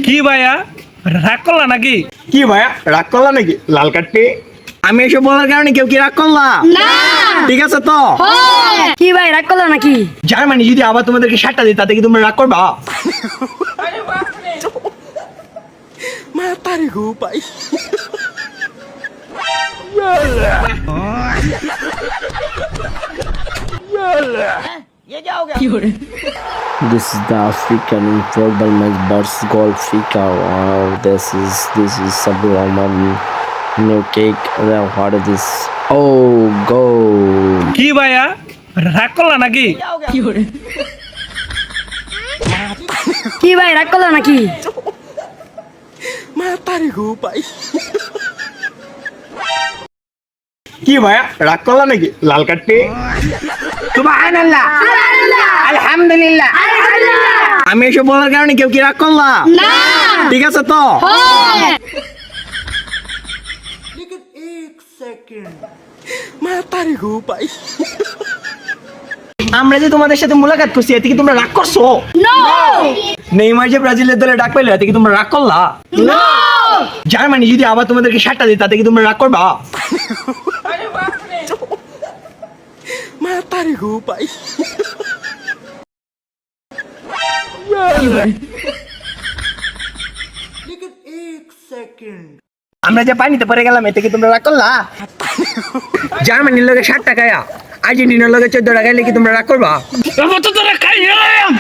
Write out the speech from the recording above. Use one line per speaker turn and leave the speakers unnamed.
কি ভাইয়া রাগ করলা নাকি?
কি ভাইয়া রাগ করলা নাকি? লাল কার্ডটি আমি এসব বলার কারণে কেউ কি রাগ করলা
না।
ঠিক আছে তো?
কি ভাই রাগ করলা নাকি?
জার্মানি যদি আবার তোমাদেরকে 7টা দিই তাতে কি তোমরা রাগ করবা?
Mata nih gue, Pak.
This is the African football match versus Goal Africa. Wow, this is Sabir Rahman new cake. What is this? Oh, goal!
কি ভাইয়া রাগ করলা নাকি?
কি ভাই রাগ করলা নাকি?
Mata nih gue, Pak.
কি ভাইয়া রাগ করলা নাকি? লাল কার্ডটি সুবহানাল্লাহ আলহামদুলিল্লাহ আমি এসব বলার কারণে কেউ কি রাগ করলা
না।
ঠিক আছে তো?
Dikit एक second. Mata nih gue, Pak.
আমরা যে তোমাদের সাথে মোলাকাত করছি এতে কি তোমরা রাগ করছো?
নো
নেইমার যে ব্রাজিলের দলে ডাক পাইলো এতে কি তোমরা রাগ করলা?
নো
জার্মানি যদি আবার তোমাদেরকে 7টা দিই তাতে কি তোমরা রাগ করবা?
Mata nih gue, Pak. Dikit एक second.
আমরা যে পানিতে পড়ে গেলাম এতে কি তোমরা রাগ করলা? জার্মানির লগে 7টা খায়া আর্জেন্টিনার লগে 14টা খাইলে কি তোমরা রাগ করবা?
এবার তো তোরা খাই গেলাম।